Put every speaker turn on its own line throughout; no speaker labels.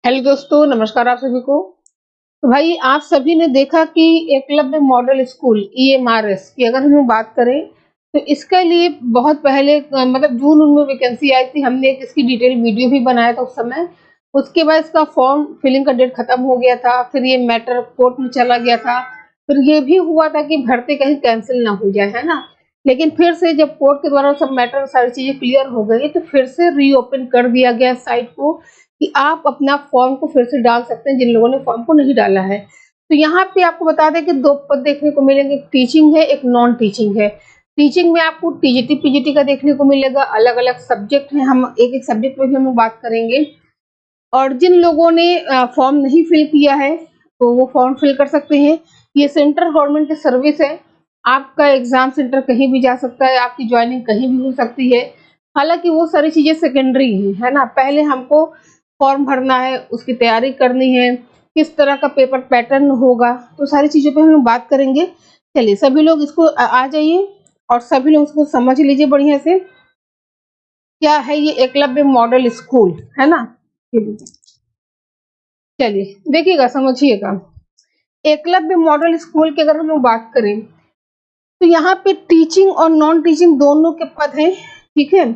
Hello दोस्तों, नमस्कार आप सभी को। तो भाई आप सभी ने देखा कि एकलव्य मॉडल स्कूल ईएमआरएस की अगर हम बात करें तो इसके लिए बहुत पहले मतलब जून में वैकेंसी आई थी। हमने एक इसकी डिटेल वीडियो भी बनाया था उस समय। उसके बाद इसका फॉर्म फिलिंग का डेट खत्म हो गया था, फिर ये मैटर कोर्ट में चला गया था, फिर ये भी हुआ था कि भर्ती कहीं कैंसिल ना हो जाए, है ना। लेकिन फिर से जब कोर्ट के द्वारा सब मैटर सारी चीजें क्लियर हो गई तो फिर से रीओपन कर दिया गया साइट को कि आप अपना फॉर्म को फिर से डाल सकते हैं जिन लोगों ने फॉर्म को नहीं डाला है। तो यहाँ पे आपको बता दें कि दो पद देखने को मिलेंगे, एक टीचिंग है, एक नॉन टीचिंग है। टीचिंग में आपको टीजीटी पीजीटी का देखने को मिलेगा, अलग अलग सब्जेक्ट हैं, हम एक एक सब्जेक्ट पे भी हम बात करेंगे। और जिन लोगों ने फॉर्म नहीं फिल किया है तो वो फॉर्म फिल कर सकते हैं। ये सेंट्रल गवर्नमेंट की सर्विस है। आपका एग्जाम सेंटर कहीं भी जा सकता है, आपकी ज्वाइनिंग कहीं भी हो सकती है। हालांकि वो सारी चीजें सेकेंडरी है ना। पहले हमको फॉर्म भरना है, उसकी तैयारी करनी है, किस तरह का पेपर पैटर्न होगा, तो सारी चीजों पे हम बात करेंगे। चलिए सभी लोग इसको आ जाइए और सभी लोग इसको समझ लीजिए बढ़िया से। क्या है ये एकलव्य मॉडल स्कूल, है ना। चलिए देखिएगा, समझिएगा। एकलव्य मॉडल स्कूल की अगर हम लोग बात करें तो यहाँ पे टीचिंग और नॉन टीचिंग दोनों के पद हैं, ठीक है।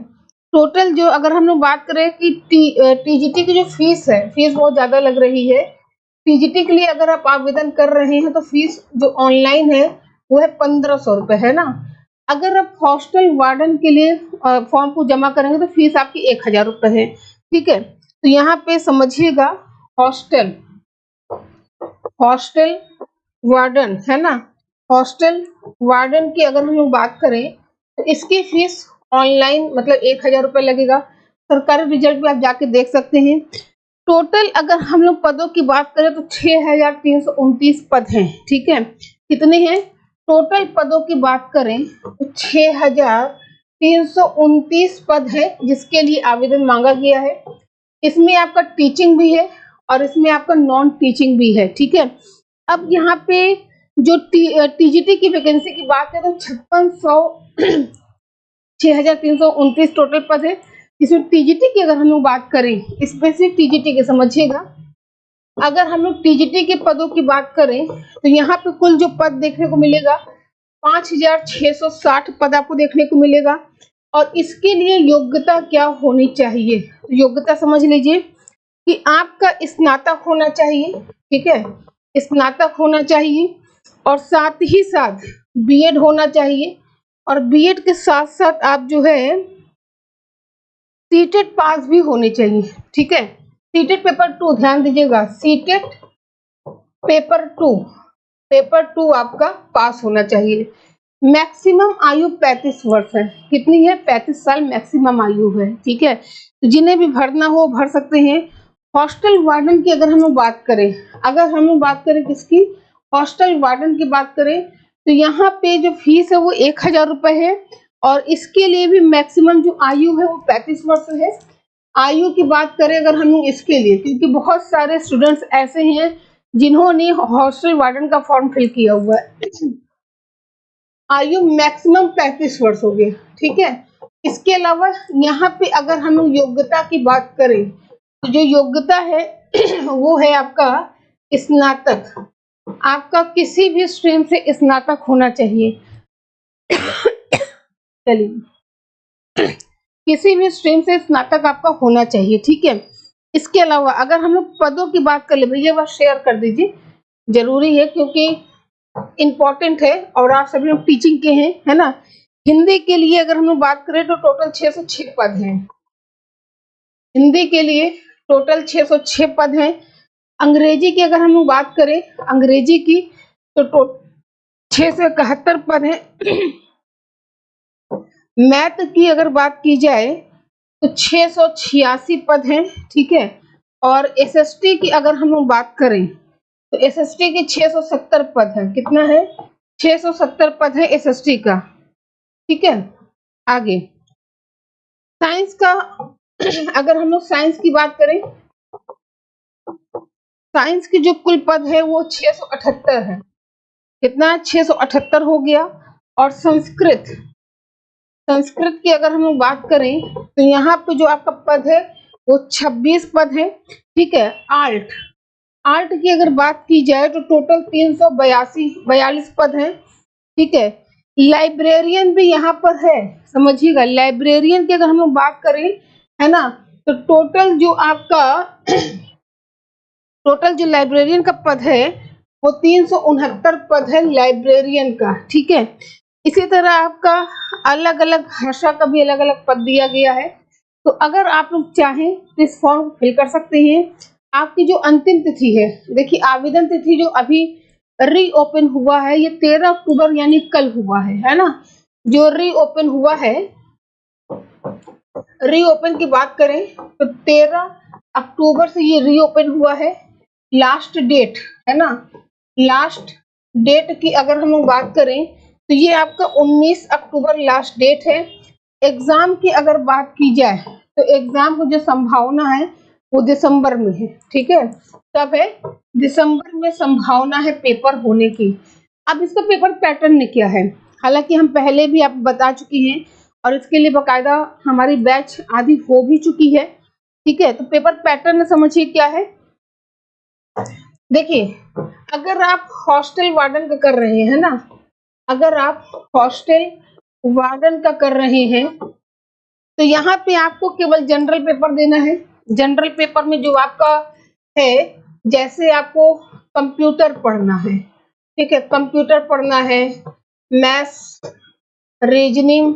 टोटल जो अगर हम लोग बात करें कि टीजीटी की जो फीस है, फीस बहुत ज्यादा लग रही है। टीजीटी के लिए अगर आप आवेदन कर रहे हैं तो फीस जो ऑनलाइन है वो है 1500 रुपए, है ना। अगर आप हॉस्टल वार्डन के लिए फॉर्म को जमा करेंगे तो फीस आपकी 1000 रुपए है, ठीक है। तो यहाँ पे समझिएगा, हॉस्टल हॉस्टल वार्डन, है ना। हॉस्टल वार्डन की अगर हम लोग बात करें तो इसकी फीस ऑनलाइन मतलब 1000 रुपए लगेगा। सरकारी रिजल्ट भी आप जाके देख सकते हैं। टोटल अगर हम लोग पदों की बात करें तो 6329 पद हैं, ठीक है। कितने हैं टोटल पदों की बात करें तो 6329 पद है जिसके लिए आवेदन मांगा गया है। इसमें आपका टीचिंग भी है और इसमें आपका नॉन टीचिंग भी है, ठीक है। अब यहाँ पे जो टीजीटी की वैकेंसी की बात है तो 6329 टोटल पद है। इसमें टीजीटी की अगर हम लोग बात करें, स्पेसिफिक टीजीटी के समझिएगा, अगर हम लोग टीजीटी के पदों की बात करें तो यहाँ पे कुल जो पद देखने को मिलेगा 5660 पद आपको देखने को मिलेगा। और इसके लिए योग्यता क्या होनी चाहिए, तो योग्यता समझ लीजिए कि आपका स्नातक होना चाहिए, ठीक है। स्नातक होना चाहिए और साथ ही साथ बीएड होना चाहिए। और बीएड के साथ साथ आप जो है सीटेट पास भी होने चाहिए, ठीक है। सीटेट पेपर 2 ध्यान दीजिएगा, सीटेट पेपर टू आपका पास होना चाहिए। मैक्सिमम आयु 35 वर्ष है। कितनी है, 35 साल मैक्सिमम आयु है, ठीक है। तो जिन्हें भी भरना हो भर सकते हैं। हॉस्टल वार्डन की अगर हम लोग बात करें, किसकी, हॉस्टल वार्डन की बात करें तो यहाँ पे जो फीस है वो 1000 रुपए है। और इसके लिए भी मैक्सिमम जो आयु है वो 35 वर्ष है। आयु की बात करें अगर हम लोग इसके लिए, क्योंकि बहुत सारे स्टूडेंट्स ऐसे हैं जिन्होंने हॉस्टल वार्डन का फॉर्म फिल किया हुआ है। आयु मैक्सिमम 35 वर्ष हो गया, ठीक है। इसके अलावा यहाँ पे अगर हम लोग योग्यता की बात करें तो जो योग्यता है वो है आपका स्नातक। आपका किसी भी स्ट्रीम से स्नातक होना चाहिए। चलिए, किसी भी स्ट्रीम से स्नातक आपका होना चाहिए, ठीक है। इसके अलावा अगर हम लोग पदों की बात कर ले, भैया बस शेयर कर दीजिए, जरूरी है क्योंकि इम्पोर्टेंट है और आप सभी लोग टीचिंग के हैं, है ना। हिंदी के लिए अगर हम लोग बात करें तो टोटल 606 पद हैं। हिंदी के लिए टोटल 606 पद हैं। अंग्रेजी की अगर हम लोग बात करें, अंग्रेजी की तो 671 पद हैं। मैथ की अगर बात की जाए तो 686 पद हैं, ठीक है। और एसएसटी की अगर हम लोग बात करें तो एसएसटी की 670 पद है। कितना है, 670 पद है एसएसटी का, ठीक है। आगे साइंस का अगर हम लोग साइंस की बात करें, साइंस की जो कुल पद है वो 678 है। कितना, 678 हो गया। और संस्कृत की अगर हम लोग बात करें तो यहाँ पे जो आपका पद है वो 26 पद है। ठीक है। आल्ट आल्ट की अगर बात की जाए तो टोटल 342 पद है। ठीक है। लाइब्रेरियन भी यहाँ पर है, समझिएगा। लाइब्रेरियन की अगर हम लोग बात करें, है ना, तो टोटल जो लाइब्रेरियन का पद है वो 369 पद है लाइब्रेरियन का। ठीक है। इसी तरह आपका अलग अलग भाषा का भी अलग अलग पद दिया गया है। तो अगर आप लोग चाहें तो इस फॉर्म को फिल कर सकते हैं। आपकी जो अंतिम तिथि है, देखिए आवेदन तिथि जो अभी रीओपन हुआ है ये 13 अक्टूबर यानी कल हुआ है ना। जो रीओपन हुआ है, रीओपन की बात करें तो 13 अक्टूबर से ये रीओपन हुआ है। लास्ट डेट, है ना, लास्ट डेट की अगर हम लोग बात करें तो ये आपका 19 अक्टूबर लास्ट डेट है। एग्जाम की अगर बात की जाए तो एग्जाम की जो संभावना है वो दिसंबर में है। ठीक है। कब है? दिसंबर में संभावना है पेपर होने की। अब इसका पेपर पैटर्न ने क्या है, हालांकि हम पहले भी आपको बता चुके हैं और इसके लिए बकायदा हमारी बैच आदि हो भी चुकी है। ठीक है। तो पेपर पैटर्न समझिए क्या है। देखिए, अगर आप हॉस्टल वार्डन का कर रहे हैं ना, अगर आप हॉस्टल वार्डन का कर रहे हैं तो यहाँ पे आपको केवल जनरल पेपर देना है। जनरल पेपर में जो आपका है, जैसे आपको कंप्यूटर पढ़ना है, ठीक है, कंप्यूटर पढ़ना है, मैथ्स, रीजनिंग,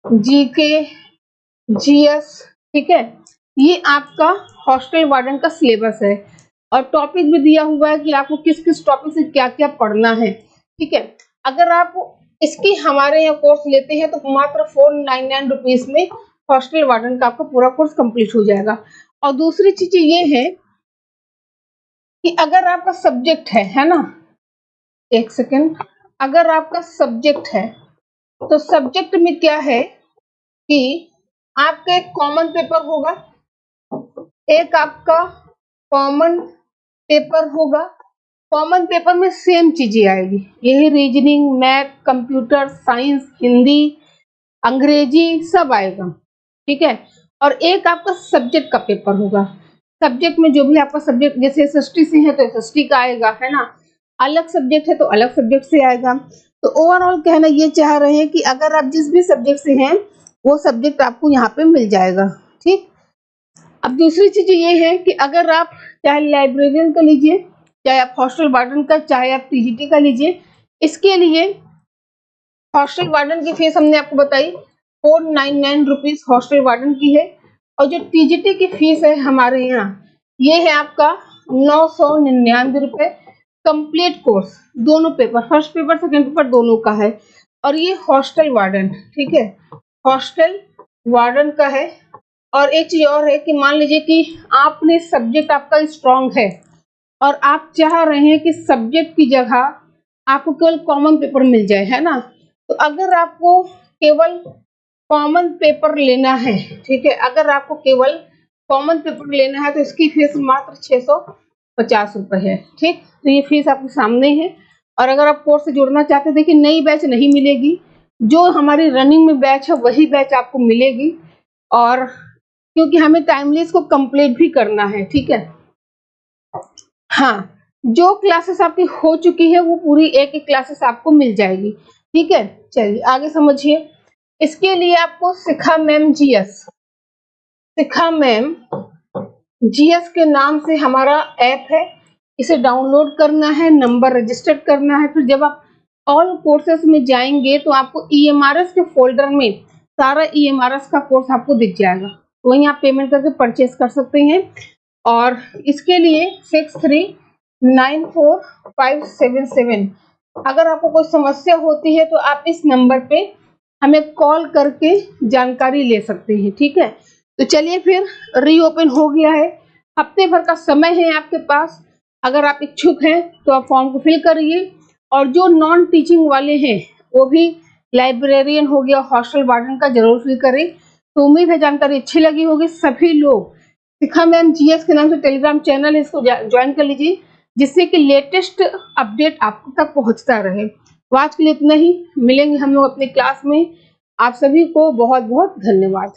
जीके, जीएस, ठीक है, ये आपका हॉस्टल वार्डन का सिलेबस है। और टॉपिक भी दिया हुआ है कि आपको किस किस टॉपिक से क्या क्या पढ़ना है। ठीक है। अगर आप इसकी हमारे यहाँ कोर्स लेते हैं तो मात्र 499 रुपीज में हॉस्टल वार्डन का आपका पूरा कोर्स कंप्लीट हो जाएगा। और दूसरी चीज ये है कि अगर आपका सब्जेक्ट है ना, एक सेकेंड, अगर आपका सब्जेक्ट है तो सब्जेक्ट में क्या है कि आपका एक कॉमन पेपर होगा, एक आपका कॉमन पेपर होगा। कॉमन पेपर में सेम चीजें आएगी, यही reasoning, math, computer science, Hindi, अंग्रेजी सब आएगा। ठीक है। और एक आपका सब्जेक्ट का पेपर होगा। सब्जेक्ट में जो भी आपका सब्जेक्ट, जैसे एसएसटी से है तो एसएसटी का आएगा, है ना, अलग सब्जेक्ट है तो अलग सब्जेक्ट से आएगा। तो ओवरऑल कहना ये चाह रहे हैं कि अगर आप जिस भी सब्जेक्ट से हैं वो सब्जेक्ट आपको यहाँ पे मिल जाएगा। ठीक। अब दूसरी चीज ये है कि अगर आप चाहे लाइब्रेरियन का लीजिए, चाहे आप हॉस्टल वार्डन का, चाहे आप टीजीटी का लीजिए, इसके लिए हॉस्टल वार्डन की फीस हमने आपको बताई 499 रुपीज हॉस्टल वार्डन की है। और जो टीजीटी की फीस है हमारे यहाँ, ये है आपका 999 रुपए। कंप्लीट कोर्स दोनों paper, first paper second paper दोनों का है। और ये हॉस्टल वार्डन, ठीक है, हॉस्टल वार्डन का है। और एक चीज और है कि मान लीजिए कि आपने सब्जेक्ट आपका स्ट्रांग है और आप चाह रहे हैं कि सब्जेक्ट की जगह आपको केवल कॉमन पेपर मिल जाए, है ना, तो अगर आपको केवल कॉमन पेपर लेना है, ठीक है, अगर आपको केवल कॉमन पेपर लेना है तो इसकी फीस मात्र 650 रुपए है। ठीक। तो ये फीस आपके सामने है। और अगर आप कोर्स से जुड़ना चाहते हैं, देखिए नई बैच नहीं मिलेगी, जो हमारी रनिंग में बैच है वही बैच आपको मिलेगी। और क्योंकि हमें टाइमली इसको कंप्लीट भी करना है। ठीक है। हाँ, जो क्लासेस आपकी हो चुकी है वो पूरी एक एक क्लासेस आपको मिल जाएगी। ठीक है। चलिए आगे समझिए। इसके लिए आपको शिखा मैम जीएस, शिखा मैम जीएस के नाम से हमारा ऐप है, इसे डाउनलोड करना है, नंबर रजिस्टर करना है। फिर जब आप ऑल कोर्सेस में जाएंगे तो आपको ईएमआरएस के फोल्डर में सारा ईएमआरएस का कोर्स आपको दिख जाएगा, वहीं आप पेमेंट करके परचेस कर सकते हैं। और इसके लिए 639457 अगर आपको कोई समस्या होती है तो आप इस नंबर पे हमें कॉल करके जानकारी ले सकते हैं। ठीक है। तो चलिए फिर रीओपन हो गया है, हफ्ते भर का समय है आपके पास। अगर आप इच्छुक हैं तो आप फॉर्म को फिल करिए। और जो नॉन टीचिंग वाले हैं वो भी लाइब्रेरियन हो गया, हॉस्टल वार्डन का जरूर फिल करें। तो उम्मीद है जानकारी अच्छी लगी होगी। सभी लोग शिखा मैम जीएस के नाम से टेलीग्राम चैनल है, इसको ज्वाइन कर लीजिए, जिससे कि लेटेस्ट अपडेट आप तक पहुंचता रहे। तो आज के लिए इतना ही, मिलेंगे हम लोग अपनी क्लास में। आप सभी को बहुत बहुत धन्यवाद।